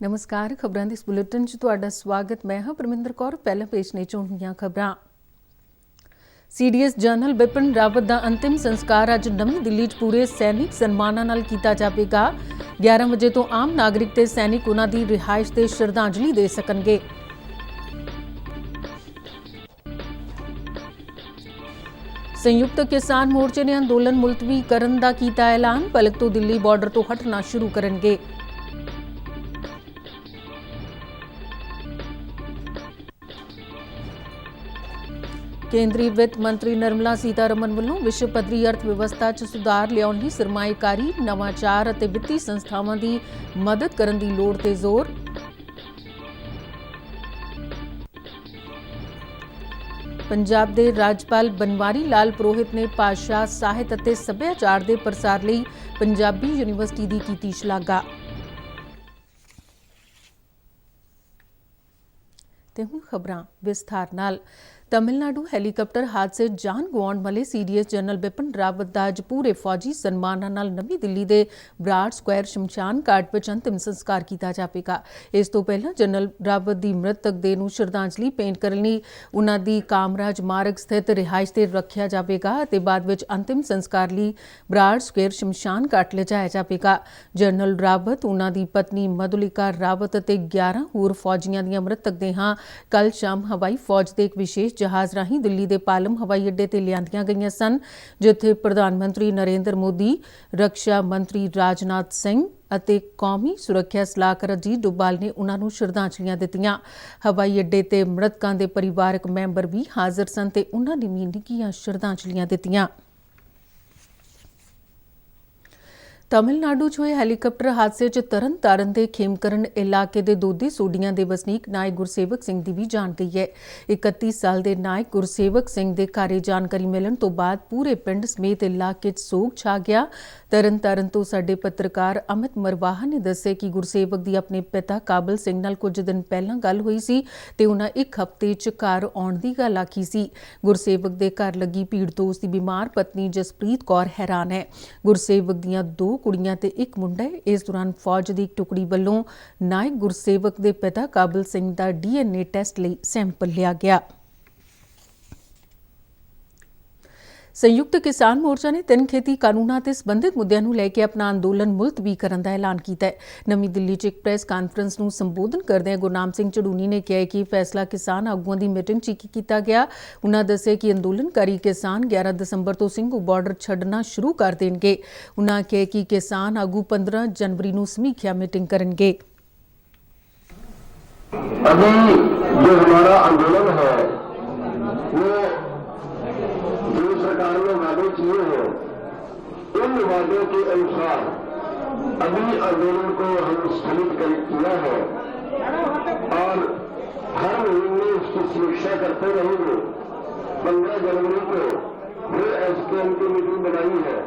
नमस्कार। खबरां दे इस बुलेटिन च तुहाडा स्वागत। मैं हां परमिंदर कौर। पहला पेश ने चोणीਆਂ खबरां। CDS जनरल बिपिन रावत का अंतिम संस्कार अज नवी दिल्ली च पूरे सैनिक सन्मानां नाल कीता जावेगा। 11 वजे तो आम नागरिक ते सैनिक उन्हां दी रिहाइश ते श्रद्धांजलि दे सकणगे। संयुक्त किसान मोर्चे ने अंदोलन मुलतवी करन दा कीता ऐलान। पलक तो दिल्ली बॉर्डर तो हटना शुरू करनगे। केंद्रीय वित्त मंत्री निर्मला सीतारमण ਵੱਲੋਂ विश्व पद्धरी अर्थव्यवस्था च सुधार लियाउण लई सरमाएकारी, नवाचार ਅਤੇ ਵਿੱਤੀ ਸੰਸਥਾਵਾਂ ਦੀ ਮਦਦ ਕਰਨ ਦੀ ਲੋੜ ਤੇ ਜ਼ੋਰ। ਪੰਜਾਬ ਦੇ ਰਾਜਪਾਲ ਬਨਵਾਰੀ ਲਾਲ ਪੁਰੋਹਿਤ ਨੇ ਭਾਸ਼ਾ, ਸਾਹਿਤ ਅਤੇ ਸੱਭਿਆਚਾਰ ਦੇ ਪ੍ਰਸਾਰ ਲਈ ਪੰਜਾਬੀ ਯੂਨੀਵਰਸਿਟੀ ਦੀ ਕੀਤੀ ਸ਼ਲਾਘਾ। ਤੇ ਹੁਣ ਖਬਰਾਂ ਵਿਸਥਾਰ ਨਾਲ। तमिलनाडु हैलीकाप्टर हादसे जान गुआउण वाले CDS जनरल बिपिन रावत का अज पूरे फौजी सन्मानां नाल नवी दिल्ली के बराड़ स्क्वायर शमशान घाट विच अंतिम संस्कार किया जाएगा। इस तो पहला जनरल रावत की मृतक देह नूं श्रद्धांजलि भेंट करने लई उन्हां दी कामराज मार्ग स्थित रिहाइश ते रखिया जाएगा ते बाद विच अंतिम संस्कार लई बराड़ स्क्वायर शमशान घाट लिजाया जाएगा। जनरल रावत, उन्हां दी पत्नी मधुलिका रावत ते 11 होर फौजियां दीआं मृतक देहां कल शाम हवाई फौज के एक विशेष जहाज राही दिल्ली के पालम हवाई अड्डे ते लिआंदियां गईयां सन, जिथे प्रधानमंत्री नरेंद्र मोदी, रक्षा मंत्री राजनाथ सिंह ਅਤੇ कौमी सुरक्षा सलाहकार अजीत डोभाल ने उन्होंने श्रद्धांजलियां दित्तियां। हवाई अड्डे ते मृतकों के परिवारक मैंबर भी हाजिर सन ते उन्होंने भी निੱਘੀਆਂ श्रद्धांजलियां दित्तियां। तमिलनाडु च होए हैलीकाप्टर हादसे च तरन तारण के खेमकरण इलाके के दोधी सोडियां के वसनीक नायक गुरसेवक सिंह की भी जान गई है। 31 साल के नायक गुरसेवक सिंह के घर जानकारी मिलने तो बाद पूरे पिंड समेत इलाके च सोग छा गया। तरन तारण तो साडे पत्रकार अमित मरवाहा ने दस्सिया कि गुरसेवक की अपने पिता काबल सिंह नाल कुछ दिन पहलां गल हुई सी ते उन्हां एक हफ्ते च घर आउण दी गल आखी सी। गुरसेवक के घर लगी भीड़ तो उसकी बीमार पत्नी जसप्रीत कौर हैरान है। गुरसेवक दीआं 2 कुड़ियां ते एक मुंडा है। इस दौरान फौज की एक टुकड़ी वालों नायक गुरसेवक के पिता काबल सिंह का DNA टैसट लई सैंपल लिया गया। संयुक्त किसान मोर्चा ने 3 खेती कानूनों से संबंधित मुद्दों को लैके अपना अंदोलन मुलतवी करने का ऐलान किया है। नवी दिल्ली च एक प्रेस कानफ्रेंस को संबोधन करदे गुरनाम सिंह झड़ूनी ने कहा कि फैसला किसान आगुआं की मीटिंग च किया गया। उन्होंने दस्सिया कि अंदोलनकारी किसान 11 दसंबर तो सिंघू बॉर्डर छड्डना शुरू कर देंगे। उन्होंने कहा कि किसान आगू 15 जनवरी को समीक्षा मीटिंग करेंगे। अभी जो हमारा आंदोलन है वो जो सरकार ने वादे किए हैं उन वादों के अनुसार अभी आंदोलन को हम स्थगित किया है और हर महीने उसकी समीक्षा करते रहेंगे। 15 जनवरी को फिर SKM की मीटिंग बनाई है।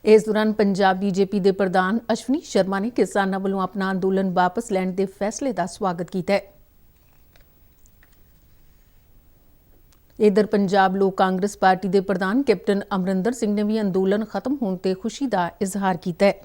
इस दौरान पंजाब BJP के प्रधान अश्विनी शर्मा ने किसानों वालों अपना अंदोलन वापस लैण के फैसले का स्वागत किया है। इधर पंजाब लोक कांग्रेस पार्टी के प्रधान कैप्टन अमरिंदर सिंह ने भी अंदोलन खत्म होने ते खुशी का इजहार किया है।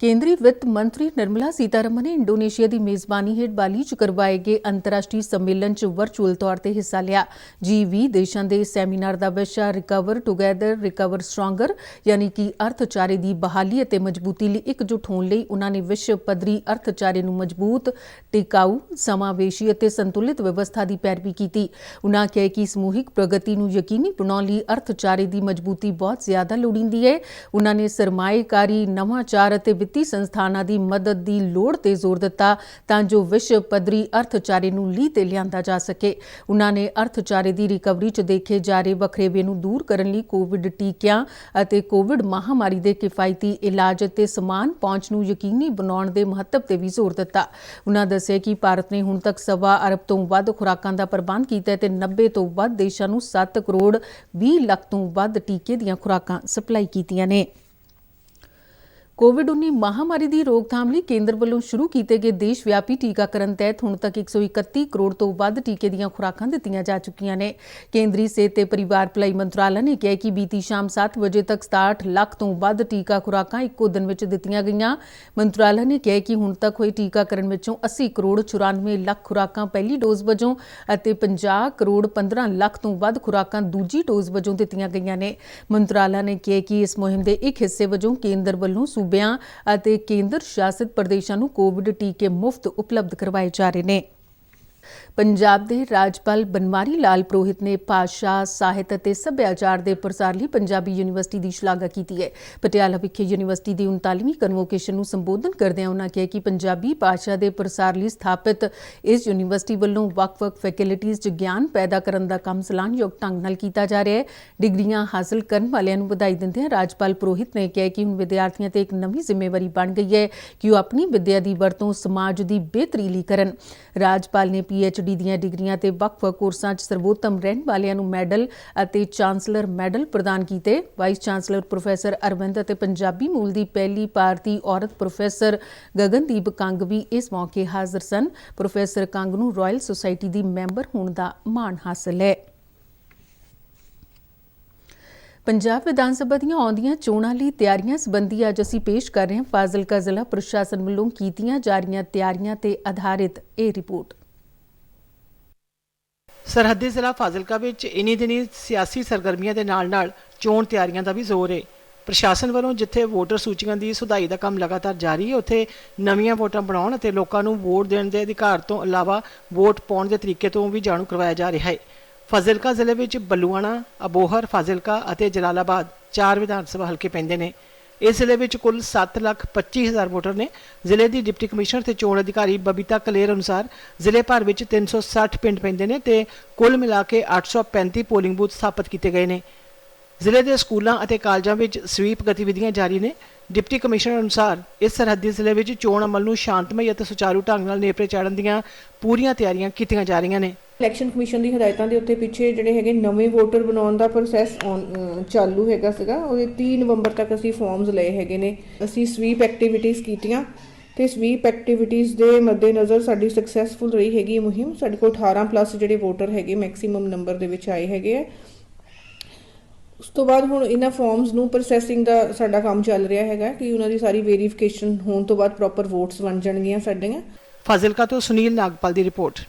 केंद्रीय वित्त मंत्री निर्मला सीतारमण ने इंडोनेशिया की मेज़बानी हेठ बाली च करवाए गए अंतर्राष्ट्रीय सम्मेलन च वर्चुअल तौर पर हिस्सा लिया। G20 देशों के सैमीनार का विषय रिकवर टुगैदर रिकवर स्ट्रोंगर यानी कि अर्थचारे की बहाली और मजबूती लिए एकजुट होने लई उन्होंने विश्व पद्धरी अर्थचारे नूं मजबूत, टिकाऊ, समावेशी और संतुलित व्यवस्था की पैरवी की। उन्होंने कहा कि समूहिक प्रगति नूं यकीनी बनाउण लई अर्थचारे की मजबूती बहुत ज्यादा लोड़ींदी है। उन्होंने सरमाएकारी, नवाचार और ਵਿੱਤੀ ਸੰਸਥਾਨਾਂ ਦੀ ਮਦਦ ਦੀ ਲੋੜ ਤੇ ਜ਼ੋਰ ਦਿੱਤਾ ਤਾਂ ਜੋ ਵਿਸ਼ਵ ਪੱਧਰੀ ਅਰਥਚਾਰੇ ਨੂੰ ਲੀਹ ਤੇ ਲਿਆਂਦਾ ਜਾ ਸਕੇ। ਉਨ੍ਹਾਂ ਨੇ ਅਰਥਚਾਰੇ ਦੀ ਰਿਕਵਰੀ 'ਚ ਦੇਖੇ ਜਾ ਰਹੇ ਵਖਰੇਵੇ ਨੂੰ ਦੂਰ ਕਰਨ ਲਈ ਕੋਵਿਡ ਟੀਕਿਆਂ ਅਤੇ ਕੋਵਿਡ ਮਹਾਮਾਰੀ ਦੇ ਕਿਫਾਇਤੀ ਇਲਾਜ ਅਤੇ ਸਮਾਨ ਪਹੁੰਚ ਨੂੰ ਯਕੀਨੀ ਬਣਾਉਣ ਦੇ ਮਹੱਤਵ ਤੇ ਵੀ ਜ਼ੋਰ ਦਿੱਤਾ। ਉਨ੍ਹਾਂ ਦੱਸਿਆ ਕਿ ਭਾਰਤ ਨੇ ਹੁਣ ਤੱਕ 1.25 ਅਰਬ ਤੋਂ ਵੱਧ ਖੁਰਾਕਾਂ ਦਾ ਪ੍ਰਬੰਧ ਕੀਤਾ ਤੇ 90 ਤੋਂ ਵੱਧ ਦੇਸ਼ਾਂ ਨੂੰ 7 ਕਰੋੜ 20 ਲੱਖ ਤੋਂ ਵੱਧ ਟੀਕੇ ਦੀਆਂ ਖੁਰਾਕਾਂ ਸਪਲਾਈ ਕੀਤੀਆਂ ਨੇ। ਕੋਵਿਡ-19 ਮਹਾਮਾਰੀ ਦੀ ਰੋਕਥਾਮ ਲਈ ਕੇਂਦਰ ਵੱਲੋਂ ਸ਼ੁਰੂ ਕੀਤੇ ਗਏ ਦੇਸ਼ ਵਿਆਪੀ ਟੀਕਾਕਰਨ ਤਹਿਤ ਹੁਣ ਤੱਕ 131 ਕਰੋੜ ਤੋਂ ਵੱਧ ਟੀਕੇ ਦੀਆਂ ਖੁਰਾਕਾਂ ਦਿੱਤੀਆਂ ਜਾ ਚੁੱਕੀਆਂ ਨੇ। ਕੇਂਦਰੀ ਸਿਹਤ ਤੇ ਪਰਿਵਾਰ ਭਲਾਈ ਮੰਤਰਾਲਾ ਨੇ ਕਿਹਾ ਕਿ ਬੀਤੀ ਸ਼ਾਮ 7 ਵਜੇ ਤੱਕ 67 ਲੱਖ ਤੋਂ ਵੱਧ ਟੀਕਾ ਖੁਰਾਕਾਂ ਇੱਕੋ ਦਿਨ ਵਿੱਚ ਦਿੱਤੀਆਂ ਗਈਆਂ। ਮੰਤਰਾਲਾ ਨੇ ਕਿਹਾ ਕਿ ਹੁਣ ਤੱਕ ਹੋਏ ਟੀਕਾਕਰਨ ਵਿੱਚੋਂ 80 ਕਰੋੜ 94 ਲੱਖ ਖੁਰਾਕਾਂ ਪਹਿਲੀ ਡੋਜ਼ ਵਜੋਂ ਅਤੇ 50 ਕਰੋੜ 15 ਲੱਖ ਤੋਂ ਵੱਧ ਖੁਰਾਕਾਂ ਦੂਜੀ ਡੋਜ਼ ਵਜੋਂ ਦਿੱਤੀਆਂ ਗਈਆਂ ਨੇ। ਮੰਤਰਾਲਾ ਨੇ ਕਿਹਾ ਕਿ ਇਸ ਮੁਹਿੰਮ ਦੇ ਇੱਕ ਹਿੱਸੇ ਵਜੋਂ ਕੇਂਦਰ ਵੱਲੋਂ ਸੂਬਿਆਂ ਅਤੇ ਕੇਂਦਰ ਸ਼ਾਸਿਤ ਪ੍ਰਦੇਸ਼ਾਂ ਨੂੰ ਕੋਵਿਡ ਟੀਕੇ ਮੁਫਤ ਉਪਲਬਧ ਕਰਵਾਏ ਜਾ ਰਹੇ ਨੇ। ਪੰਜਾਬ ਦੇ ਰਾਜਪਾਲ ਬਨਵਾਰੀ ਲਾਲ ਪੁਰੋਹਿਤ ਨੇ ਭਾਸ਼ਾ, ਸਾਹਿਤ ਅਤੇ ਸੱਭਿਆਚਾਰ ਦੇ ਪ੍ਰਸਾਰ ਲਈ ਪੰਜਾਬੀ ਯੂਨੀਵਰਸਿਟੀ ਦੀ ਸ਼ਲਾਘਾ ਕੀਤੀ ਹੈ। ਪਟਿਆਲਾ ਵਿਖੇ ਯੂਨੀਵਰਸਿਟੀ ਦੀ 39ਵੀਂ ਕਨਵੋਕੇਸ਼ਨ ਨੂੰ ਸੰਬੋਧਨ ਕਰਦਿਆਂ ਉਨ੍ਹਾਂ ਕਿਹਾ ਕਿ ਪੰਜਾਬੀ ਭਾਸ਼ਾ ਦੇ ਪ੍ਰਸਾਰ ਲਈ ਸਥਾਪਿਤ ਇਸ ਯੂਨੀਵਰਸਿਟੀ ਵੱਲੋਂ ਵੱਖ-ਵੱਖ ਫੈਕਲਟੀਜ਼ 'ਚ ਗਿਆਨ ਪੈਦਾ ਕਰਨ ਦਾ ਕੰਮ ਸਲਾਘਾਯੋਗ ਢੰਗ ਨਾਲ ਕੀਤਾ ਜਾ ਰਿਹਾ ਹੈ। ਡਿਗਰੀਆਂ ਹਾਸਲ ਕਰਨ ਵਾਲਿਆਂ ਨੂੰ ਵਧਾਈ ਦਿੰਦਿਆਂ ਰਾਜਪਾਲ ਪੁਰੋਹਿਤ ਨੇ ਕਿਹਾ ਕਿ ਹੁਣ ਵਿਦਿਆਰਥੀਆਂ ਤੇ ਇੱਕ ਨਵੀਂ ਜ਼ਿੰਮੇਵਾਰੀ ਬਣ ਗਈ ਹੈ ਕਿ ਉਹ ਆਪਣੀ ਵਿੱਦਿਆ ਦੀ ਵਰਤੋਂ ਸਮਾਜ ਦੀ ਬਿਹਤਰੀ ਲਈ ਕਰਨ। ਰਾਜਪਾਲ ਨੇ PhD ਦੀਆਂ ਡਿਗਰੀਆਂ ਤੇ ਵੱਖ-ਵੱਖ ਕੋਰਸਾਂ 'ਚ ਸਰਵੋਤਮ ਰਹਿਣ ਵਾਲਿਆਂ ਨੂੰ ਮੈਡਲ ਅਤੇ ਚਾਂਸਲਰ ਮੈਡਲ ਪ੍ਰਦਾਨ ਕੀਤੇ। ਵਾਈਸ ਚਾਂਸਲਰ ਪ੍ਰੋਫੈਸਰ ਅਰਵਿੰਦ ਅਤੇ ਪੰਜਾਬੀ ਮੂਲ ਦੀ ਪਹਿਲੀ ਭਾਰਤੀ ਔਰਤ ਪ੍ਰੋਫੈਸਰ ਗਗਨਦੀਪ ਕੰਗ ਵੀ ਇਸ ਮੌਕੇ ਹਾਜ਼ਰ ਸਨ। ਪ੍ਰੋਫੈਸਰ ਕੰਗ ਨੂੰ ਰਾਇਲ ਸੁਸਾਇਟੀ ਦੀ ਮੈਂਬਰ ਹੋਣ ਦਾ ਮਾਣ ਹਾਸਲ ਹੈ। ਪੰਜਾਬ ਵਿਧਾਨ ਸਭਾ ਦੀਆਂ ਆਉਂਦੀਆਂ ਚੋਣਾਂ ਲਈ ਤਿਆਰੀਆਂ ਸੰਬੰਧੀ ਅੱਜ ਅਸੀਂ ਪੇਸ਼ ਕਰ ਰਹੇ ਹਾਂ ਫਾਜ਼ਿਲਕਾ ਜ਼ਿਲ੍ਹਾ ਪ੍ਰਸ਼ਾਸਨ ਵੱਲੋਂ ਕੀਤੀਆਂ ਜਾ ਰਹੀਆਂ ਤਿਆਰੀਆਂ ਤੇ ਆਧਾਰਿਤ ਇਹ ਰਿਪੋਰਟ। ਸਰਹੱਦੀ ਜ਼ਿਲ੍ਹਾ ਫਾਜ਼ਿਲਕਾ ਵਿੱਚ ਇਨੀ ਦਿਨੀ ਸਿਆਸੀ ਸਰਗਰਮੀਆਂ ਦੇ ਨਾਲ ਚੋਣ ਤਿਆਰੀਆਂ ਦਾ ਵੀ ਜ਼ੋਰ ਹੈ। ਪ੍ਰਸ਼ਾਸਨ ਵੱਲੋਂ ਜਿੱਥੇ ਵੋਟਰ ਸੂਚੀਆਂ ਦੀ ਸੁਧਾਈ ਦਾ ਕੰਮ ਲਗਾਤਾਰ ਜਾਰੀ ਹੈ, ਉੱਥੇ ਨਵੀਆਂ ਵੋਟਾਂ ਬਣਾਉਣ ਅਤੇ ਲੋਕਾਂ ਨੂੰ ਵੋਟ ਦੇਣ ਦੇ ਅਧਿਕਾਰ ਤੋਂ ਇਲਾਵਾ ਵੋਟ ਪਾਉਣ ਦੇ ਤਰੀਕੇ ਤੋਂ ਵੀ ਜਾਣੂ ਕਰਵਾਇਆ ਜਾ ਰਿਹਾ ਹੈ। ਫਾਜ਼ਿਲਕਾ ਜ਼ਿਲ੍ਹੇ ਵਿੱਚ ਬੱਲੂਆਣਾ, ਅਬੋਹਰ, ਫਾਜ਼ਿਲਕਾ ਅਤੇ ਜਲਾਲਾਬਾਦ 4 ਵਿਧਾਨ ਸਭਾ ਹਲਕੇ ਪੈਂਦੇ ਨੇ। ਇਸ ਜ਼ਿਲ੍ਹੇ ਵਿੱਚ ਕੁੱਲ 7,25,000 ਵੋਟਰ ਨੇ। ਜ਼ਿਲ੍ਹੇ ਦੀ ਡਿਪਟੀ ਕਮਿਸ਼ਨਰ ਤੇ ਚੋਣ ਅਧਿਕਾਰੀ ਬਬੀਤਾ ਕਲੇਰ ਅਨੁਸਾਰ ਜ਼ਿਲ੍ਹੇ ਭਰ ਵਿੱਚ 360 ਪਿੰਡ ਪੈਂਦੇ ਨੇ ਤੇ ਕੁੱਲ ਮਿਲਾ ਕੇ 835 ਪੋਲਿੰਗ ਬੂਥ ਸਥਾਪਿਤ ਕੀਤੇ ਗਏ ਨੇ। ਜ਼ਿਲ੍ਹੇ ਦੇ ਸਕੂਲਾਂ ਅਤੇ ਕਾਲਜਾਂ ਵਿੱਚ ਸਵੀਪ ਗਤੀਵਿਧੀਆਂ ਜਾਰੀ ਨੇ। ਡਿਪਟੀ ਕਮਿਸ਼ਨਰ ਅਨੁਸਾਰ ਇਸ ਸਰਹੱਦੀ ਜ਼ਿਲ੍ਹੇ ਵਿੱਚ ਚੋਣ ਅਮਲ ਨੂੰ ਸ਼ਾਂਤਮਈ ਅਤੇ ਸੁਚਾਰੂ ਢੰਗ ਨਾਲ ਨੇਪਰੇ ਚਾੜਨ ਦੀਆਂ ਪੂਰੀਆਂ ਤਿਆਰੀਆਂ ਕੀਤੀਆਂ ਜਾ ਰਹੀਆਂ ਨੇ। ਇਲੈਕਸ਼ਨ ਕਮਿਸ਼ਨ ਦੀ ਹਦਾਇਤਾਂ ਦੇ ਉੱਤੇ ਪਿੱਛੇ ਜਿਹੜੇ ਹੈਗੇ ਨਵੇਂ ਵੋਟਰ ਬਣਾਉਣ ਦਾ ਪ੍ਰੋਸੈਸ ਚਾਲੂ ਹੈਗਾ ਸੀਗਾ। ਉਹਦੇ 3 ਨਵੰਬਰ ਤੱਕ ਅਸੀਂ ਫਾਰਮਸ ਲਏ ਹੈਗੇ ਨੇ। ਅਸੀਂ ਸਵੀਪ ਐਕਟੀਵਿਟੀਜ਼ ਕੀਤੀਆਂ ਤੇ ਸਵੀਪ ਐਕਟੀਵਿਟੀਜ਼ ਦੇ ਮੱਦੇਨਜ਼ਰ ਸਾਡੀ ਸਕਸੈਸਫੁਲ ਰਹੀ ਹੈਗੀ ਮੁਹਿੰਮ। ਸਾਡੇ ਕੋਲ 18+ ਜਿਹੜੇ ਵੋਟਰ ਹੈਗੇ ਮੈਕਸਿਮਮ ਨੰਬਰ ਦੇ ਵਿੱਚ ਆਏ ਹੈਗੇ ਆ। ਉਸ ਤੋਂ ਬਾਅਦ ਹੁਣ ਇਹਨਾਂ ਫਾਰਮਸ ਨੂੰ ਪ੍ਰੋਸੈਸਿੰਗ ਦਾ ਸਾਡਾ ਕੰਮ ਚੱਲ ਰਿਹਾ ਹੈਗਾ ਕਿ ਉਹਨਾਂ ਦੀ ਸਾਰੀ ਵੈਰੀਫਿਕੇਸ਼ਨ ਹੋਣ ਤੋਂ ਬਾਅਦ ਪ੍ਰੋਪਰ ਵੋਟਸ ਬਣ ਜਾਣਗੀਆਂ ਸਾਡੀਆਂ। ਫਾਜ਼ਿਲਕਾ ਤੋਂ ਸੁਨੀਲ ਨਾਗਪਾਲ ਦੀ ਰਿਪੋਰਟ।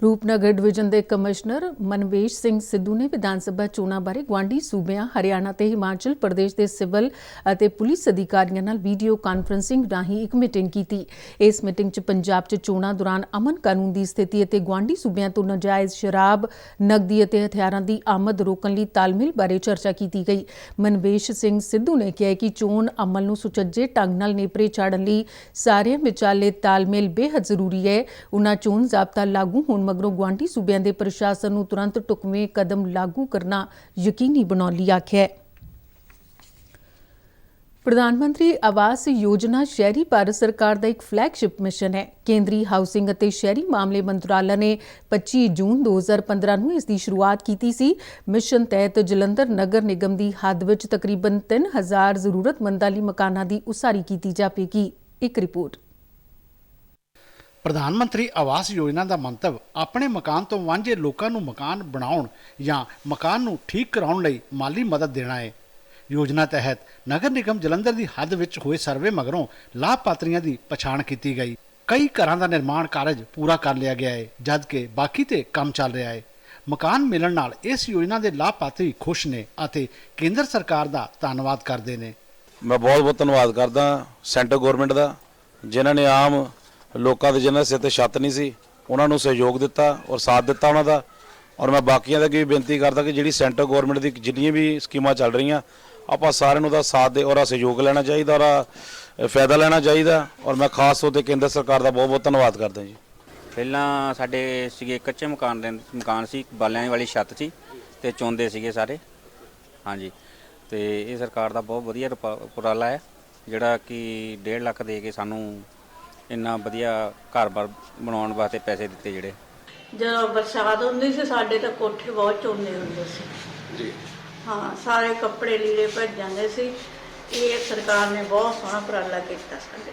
ਰੂਪਨਗਰ ਡਿਵੀਜ਼ਨ ਦੇ ਕਮਿਸ਼ਨਰ ਮਨਵੇਸ਼ ਸਿੰਘ ਸਿੱਧੂ ਨੇ ਵਿਧਾਨ ਸਭਾ ਚੋਣਾਂ ਬਾਰੇ ਗੁਆਂਢੀ ਸੂਬਿਆਂ ਹਰਿਆਣਾ ਤੇ ਹਿਮਾਚਲ ਪ੍ਰਦੇਸ਼ ਦੇ ਸਿਵਲ ਅਤੇ ਪੁਲਿਸ ਅਧਿਕਾਰੀਆਂ ਨਾਲ ਵੀਡੀਓ ਕਾਨਫਰੰਸਿੰਗ ਰਾਹੀਂ ਇੱਕ ਮੀਟਿੰਗ ਕੀਤੀ। ਇਸ ਮੀਟਿੰਗ 'ਚ ਪੰਜਾਬ 'ਚ ਚੋਣਾਂ ਦੌਰਾਨ ਅਮਨ ਕਾਨੂੰਨ ਦੀ ਸਥਿਤੀ ਅਤੇ ਗੁਆਂਢੀ ਸੂਬਿਆਂ ਤੋਂ ਨਾਜਾਇਜ਼ ਸ਼ਰਾਬ, ਨਕਦੀ ਅਤੇ ਹਥਿਆਰਾਂ ਦੀ ਆਮਦ ਰੋਕਣ ਲਈ ਤਾਲਮੇਲ ਬਾਰੇ ਚਰਚਾ ਕੀਤੀ ਗਈ। ਮਨਵੇਸ਼ ਸਿੰਘ ਸਿੱਧੂ ਨੇ ਕਿਹਾ ਕਿ ਚੋਣ ਅਮਲ ਨੂੰ ਸੁਚੱਜੇ ਢੰਗ ਨਾਲ ਨੇਪਰੇ ਚਾੜਨ ਲਈ ਸਾਰਿਆਂ ਵਿਚਾਲੇ ਤਾਲਮੇਲ ਬੇਹੱਦ ਜ਼ਰੂਰੀ ਹੈ। ਉਨ੍ਹਾਂ ਚੋਣ ਜ਼ਾਬਤਾ ਲਾਗੂ ਹੋਣ ਮਗਰੋਂ ਗੁਆਂਢੀ ਸੂਬਿਆਂ ਦੇ ਪ੍ਰਸ਼ਾਸਨ ਨੂੰ ਤੁਰੰਤ ਢੁਕਵੇਂ ਕਦਮ ਲਾਗੂ ਕਰਨਾ ਯਕੀਨੀ ਬਣਾਉਣ ਲਈ ਆਖਿਆ। ਪ੍ਰਧਾਨ ਮੰਤਰੀ ਆਵਾਸ ਯੋਜਨਾ ਸ਼ਹਿਰੀ ਭਾਰਤ ਸਰਕਾਰ ਦਾ ਇੱਕ ਫਲੈਗਸ਼ਿਪ ਮਿਸ਼ਨ ਹੈ। ਕੇਂਦਰੀ ਹਾਊਸਿੰਗ ਅਤੇ ਸ਼ਹਿਰੀ ਮਾਮਲੇ ਮੰਤਰਾਲਾ ਨੇ 25 ਜੂਨ 2015 ਨੂੰ ਇਸ ਦੀ ਸ਼ੁਰੂਆਤ ਕੀਤੀ ਸੀ। ਮਿਸ਼ਨ ਤਹਿਤ ਜਲੰਧਰ ਨਗਰ ਨਿਗਮ ਦੀ ਹੱਦ ਵਿੱਚ ਤਕਰੀਬਨ 3000 ਜ਼ਰੂਰਤਮੰਦਾਂ ਲਈ ਮਕਾਨਾਂ ਦੀ ਉਸਾਰੀ ਕੀਤੀ ਜਾਵੇਗੀ। ਇੱਕ ਰਿਪੋਰਟ। ਪ੍ਰਧਾਨ ਮੰਤਰੀ ਆਵਾਸ ਯੋਜਨਾ ਦਾ ਮੰਤਵ ਆਪਣੇ ਮਕਾਨ ਤੋਂ ਵਾਂਝੇ ਲੋਕਾਂ ਨੂੰ ਮਕਾਨ ਬਣਾਉਣ ਜਾਂ ਮਕਾਨ ਨੂੰ ਠੀਕ ਕਰਾਉਣ ਲਈ ਮਾਲੀ ਮਦਦ ਦੇਣਾ ਹੈ। ਯੋਜਨਾ ਤਹਿਤ ਨਗਰ ਨਿਗਮ ਜਲੰਧਰ ਦੀ ਹੱਦ ਵਿੱਚ ਹੋਏ ਸਰਵੇ ਮਗਰੋਂ ਲਾਭਪਾਤਰੀਆਂ ਦੀ ਪਛਾਣ ਕੀਤੀ ਗਈ। ਕਈ ਘਰਾਂ ਦਾ ਨਿਰਮਾਣ ਕਾਰਜ ਪੂਰਾ ਕਰ ਲਿਆ ਗਿਆ ਹੈ, ਜਦਕਿ ਬਾਕੀ ਤੇ ਕੰਮ ਚੱਲ ਰਿਹਾ ਹੈ। ਮਕਾਨ ਮਿਲਣ ਨਾਲ ਇਸ ਯੋਜਨਾ ਦੇ ਲਾਭਪਾਤਰੀ ਖੁਸ਼ ਨੇ ਅਤੇ ਕੇਂਦਰ ਸਰਕਾਰ ਦਾ ਧੰਨਵਾਦ ਕਰਦੇ ਨੇ। ਮੈਂ ਬਹੁਤ ਧੰਨਵਾਦ ਕਰਦਾ ਸੈਂਟਰ ਗਵਰਨਮੈਂਟ ਦਾ, ਜਿਨ੍ਹਾਂ ਨੇ ਆਮ ਲੋਕਾਂ ਦੇ ਜਿਨ੍ਹਾਂ ਦੇ ਸਿਰ ਤੇ ਛੱਤ ਨਹੀਂ ਸੀ ਉਹਨਾਂ ਨੂੰ ਸਹਿਯੋਗ ਦਿੱਤਾ ਔਰ ਸਾਥ ਦਿੱਤਾ ਉਹਨਾਂ ਦਾ। ਔਰ ਮੈਂ ਬਾਕੀਆਂ ਦਾ ਵੀ ਬੇਨਤੀ ਕਰਦਾ ਕਿ ਜਿਹੜੀ ਸੈਂਟਰ ਗਵਰਨਮੈਂਟ ਦੀ ਜਿੰਨੀਆਂ ਵੀ ਸਕੀਮਾਂ ਚੱਲ ਰਹੀਆਂ ਆਪਾਂ ਸਾਰਿਆਂ ਨੂੰ ਉਹਦਾ ਸਾਥ ਦੇ ਔਰ ਸਹਿਯੋਗ ਲੈਣਾ ਚਾਹੀਦਾ ਔਰ ਫਾਇਦਾ ਲੈਣਾ ਚਾਹੀਦਾ। ਔਰ ਮੈਂ ਖਾਸ ਤੌਰ ਤੇ ਕੇਂਦਰ ਸਰਕਾਰ ਦਾ ਬਹੁਤ ਧੰਨਵਾਦ ਕਰਦਾ ਜੀ। ਪਹਿਲਾਂ ਸਾਡੇ ਸੀਗੇ ਕੱਚੇ ਮਕਾਨ ਸੀ, ਬਾਲਿਆਂ ਵਾਲੀ ਛੱਤ ਸੀ ਤੇ ਚੌਂਦੇ ਸੀਗੇ ਸਾਰੇ। ਹਾਂਜੀ, ਤੇ ਇਹ ਸਰਕਾਰ ਦਾ ਬਹੁਤ ਵਧੀਆ ਉਪਰਾਲਾ ਹੈ ਜਿਹੜਾ ਕਿ 1.5 ਲੱਖ ਦੇ ਕੇ ਸਾਨੂੰ ਇੰਨਾ ਵਧੀਆ ਘਰ-ਬਾਰ ਬਣਾਉਣ ਵਾਸਤੇ ਪੈਸੇ ਦਿੱਤੇ। ਜਿਹੜੇ ਜਦੋਂ ਬਰਸਾਤ ਹੁੰਦੀ ਸੀ ਸਾਡੇ ਤਾਂ ਕੋਠੇ ਬਹੁਤ ਚੋਂਦੇ ਹੁੰਦੇ ਸੀ ਜੀ, ਹਾਂ ਸਾਰੇ ਕੱਪੜੇ ਲੀੜੇ ਭੱਜ ਜਾਂਦੇ ਸੀ। ਇਹ ਸਰਕਾਰ ਨੇ ਬਹੁਤ ਸੋਹਣਾ ਉਪਰਾਲਾ ਕੀਤਾ ਸਾਡੇ।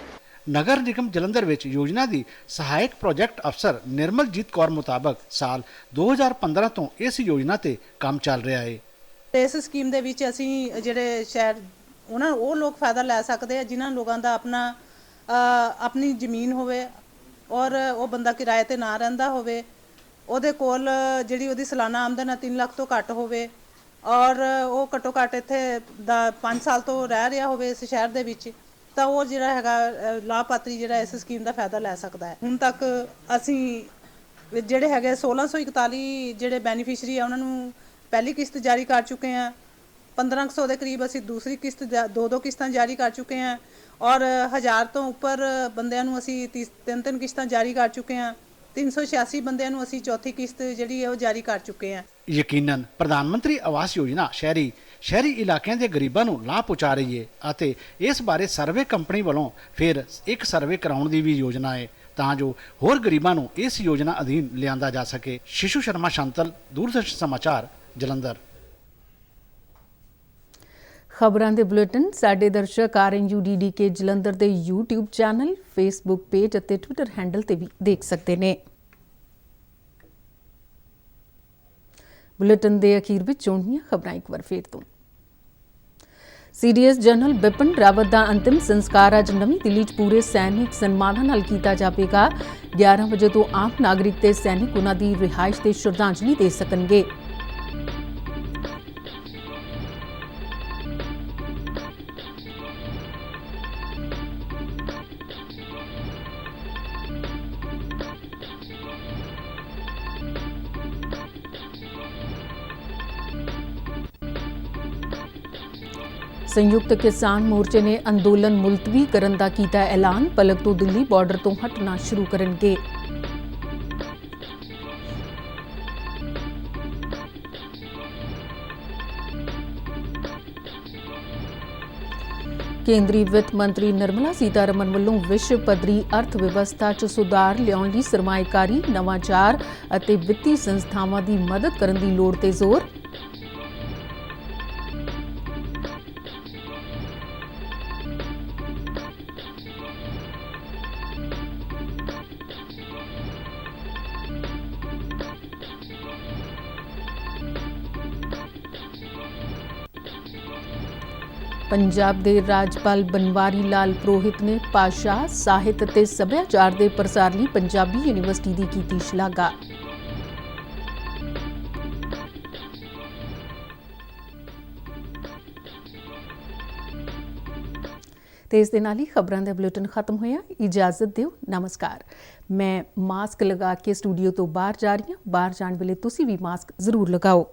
ਨਗਰ ਨਿਗਮ ਜਲੰਧਰ ਵਿੱਚ ਯੋਜਨਾ ਦੀ ਸਹਾਇਕ ਪ੍ਰੋਜੈਕਟ ਅਫਸਰ ਨਿਰਮਲਜੀਤ ਕੌਰ ਮੁਤਾਬਕ ਸਾਲ 2015 ਤੋਂ ਇਸ ਯੋਜਨਾ ਤੇ ਕੰਮ ਚੱਲ ਰਿਹਾ ਹੈ। ਇਸ ਸਕੀਮ ਦੇ ਵਿੱਚ ਅਸੀਂ ਜਿਹੜੇ ਸ਼ਹਿਰ ਉਹ ਲੋਕ ਫਾਇਦਾ ਲੈ ਸਕਦੇ ਆ ਜਿਨ੍ਹਾਂ ਲੋਕਾਂ ਦਾ ਆਪਣੀ ਜ਼ਮੀਨ ਹੋਵੇ ਔਰ ਉਹ ਬੰਦਾ ਕਿਰਾਏ ਤੇ ਨਾ ਰਹਿੰਦਾ ਹੋਵੇ, ਉਹਦੇ ਕੋਲ ਜਿਹੜੀ ਉਹਦੀ ਸਾਲਾਨਾ ਆਮਦਨ ਹੈ 3 ਲੱਖ ਤੋਂ ਘੱਟ ਹੋਵੇ ਔਰ ਉਹ ਘੱਟੋ ਘੱਟ ਇੱਥੇ 5 ਸਾਲ ਤੋਂ ਰਹਿ ਰਿਹਾ ਹੋਵੇ ਇਸ ਸ਼ਹਿਰ ਦੇ ਵਿੱਚ, ਤਾਂ ਉਹ ਜਿਹੜਾ ਹੈਗਾ ਲਾਭਪਾਤਰੀ ਜਿਹੜਾ ਇਸ ਸਕੀਮ ਦਾ ਫਾਇਦਾ ਲੈ ਸਕਦਾ ਹੈ। ਹੁਣ ਤੱਕ ਅਸੀਂ ਜਿਹੜੇ ਹੈਗੇ 1641 ਜਿਹੜੇ ਬੈਨੀਫੀਸ਼ਰੀ ਆ ਉਹਨਾਂ ਨੂੰ ਪਹਿਲੀ ਕਿਸ਼ਤ ਜਾਰੀ ਕਰ ਚੁੱਕੇ ਹਾਂ। 1500 ਦੇ ਕਰੀਬ ਅਸੀਂ ਦੂਸਰੀ ਕਿਸ਼ਤ ਦੋ ਕਿਸ਼ਤਾਂ ਜਾਰੀ ਕਰ ਚੁੱਕੇ ਹਾਂ ਔਰ 1000 ਤੋਂ ਉੱਪਰ ਬੰਦਿਆਂ ਨੂੰ ਅਸੀਂ ਤਿੰਨ ਕਿਸ਼ਤਾਂ ਜਾਰੀ ਕਰ ਚੁੱਕੇ ਹਾਂ। 386 ਬੰਦਿਆਂ ਨੂੰ ਅਸੀਂ ਚੌਥੀ ਕਿਸ਼ਤ ਜਿਹੜੀ ਹੈ ਉਹ ਜਾਰੀ ਕਰ ਚੁੱਕੇ ਹਾਂ। ਯਕੀਨਨ ਪ੍ਰਧਾਨ ਮੰਤਰੀ ਆਵਾਸ ਯੋਜਨਾ ਸ਼ਹਿਰੀ ਇਲਾਕਿਆਂ ਦੇ ਗਰੀਬਾਂ ਨੂੰ ਲਾਭ ਪਹੁੰਚਾ ਰਹੀ ਹੈ ਅਤੇ ਇਸ ਬਾਰੇ ਸਰਵੇ ਕੰਪਨੀ ਵੱਲੋਂ ਫਿਰ ਇੱਕ ਸਰਵੇ ਕਰਾਉਣ ਦੀ ਵੀ ਯੋਜਨਾ ਹੈ ਤਾਂ ਜੋ ਹੋਰ ਗਰੀਬਾਂ ਨੂੰ ਇਸ ਯੋਜਨਾ ਅਧੀਨ ਲਿਆਂਦਾ ਜਾ ਸਕੇ। ਸ਼ਿਸ਼ੂ ਸ਼ਰਮਾ ਸ਼ਾਂਤਲ, ਦੂਰਦਰਸ਼ਨ ਸਮਾਚਾਰ, ਜਲੰਧਰ। ਖਬਰਾਂ ਦੇ ਬੁਲੇਟਿਨ ਸਾਡੇ ਦਰਸ਼ਕ RNUDDK ਜਲੰਧਰ ਦੇ YouTube ਚੈਨਲ, Facebook ਪੇਜ ਅਤੇ Twitter ਹੈਂਡਲ ਤੇ ਵੀ ਦੇਖ ਸਕਦੇ ਨੇ। ਬੁਲੇਟਿਨ ਦੇ ਅਖੀਰ ਵਿੱਚ ਚੋਣਵੀਆਂ ਖਬਰਾਂ ਇੱਕ ਵਾਰ ਫੇਰ ਤੋਂ। CDS ਜਨਰਲ ਬਿਪਿਨ ਰਾਵਤ ਦਾ ਅੰਤਿਮ ਸੰਸਕਾਰ ਅੱਜ ਨਵੀਂ ਦਿੱਲੀ 'ਚ ਪੂਰੇ ਸੈਨਿਕ ਸਨਮਾਨਾਂ ਨਾਲ ਕੀਤਾ ਜਾਵੇਗਾ। 11 ਵਜੇ ਤੋਂ ਆਮ ਨਾਗਰਿਕ ਤੇ ਸੈਨਿਕ ਉਹਨਾਂ ਦੀ ਰਿਹਾਇਸ਼ ਤੇ ਸ਼ਰਧਾਂਜਲੀ ਦੇ ਸਕਣਗੇ। ਸੰਯੁਕਤ ਕਿਸਾਨ ਮੋਰਚੇ ਨੇ ਅੰਦੋਲਨ ਮੁਲਤਵੀ ਕਰਨ ਦਾ ਕੀਤਾ ਐਲਾਨ। ਪਲਕ ਤੋਂ ਦਿੱਲੀ ਬਾਰਡਰ ਤੋਂ ਹਟਣਾ ਸ਼ੁਰੂ ਕਰਨਗੇ। ਕੇਂਦਰੀ ਵਿੱਤ ਮੰਤਰੀ ਨਿਰਮਲਾ ਸੀਤਾਰਮਨ ਵੱਲੋਂ ਵਿਸ਼ਵ ਪੱਧਰੀ ਅਰਥ ਵਿਵਸਥਾ 'ਚ ਸੁਧਾਰ ਲਿਆਉਣ ਲਈ ਸਰਮਾਏਕਾਰੀ, ਨਵਾਚਾਰ ਅਤੇ ਵਿੱਤੀ ਸੰਸਥਾਵਾਂ ਦੀ ਮਦਦ ਕਰਨ ਦੀ ਲੋੜ ਤੇ ਜ਼ੋਰ। ਪੰਜਾਬ ਦੇ ਰਾਜਪਾਲ ਬਨਵਾਰੀ ਲਾਲ ਪੁਰੋਹਿਤ ਨੇ ਭਾਸ਼ਾ, ਸਾਹਿਤ ਅਤੇ ਸੱਭਿਆਚਾਰ ਦੇ ਪ੍ਰਸਾਰ ਲਈ ਪੰਜਾਬੀ ਯੂਨੀਵਰਸਿਟੀ ਦੀ ਕੀਤੀ ਸ਼ਲਾਘਾ। ਤੇ ਇਸ ਦੇ ਨਾਲ ਹੀ ਖਬਰਾਂ ਦਾ ਬੁਲੇਟਿਨ ਖਤਮ ਹੋਇਆ। ਇਜਾਜ਼ਤ ਦਿਓ, ਨਮਸਕਾਰ। ਮੈਂ ਮਾਸਕ ਲਗਾ ਕੇ ਸਟੂਡੀਓ ਤੋਂ ਬਾਹਰ ਜਾ ਰਹੀ ਹਾਂ। ਬਾਹਰ ਜਾਣ ਵੇਲੇ ਤੁਸੀਂ ਵੀ ਮਾਸਕ ਜ਼ਰੂਰ ਲਗਾਓ।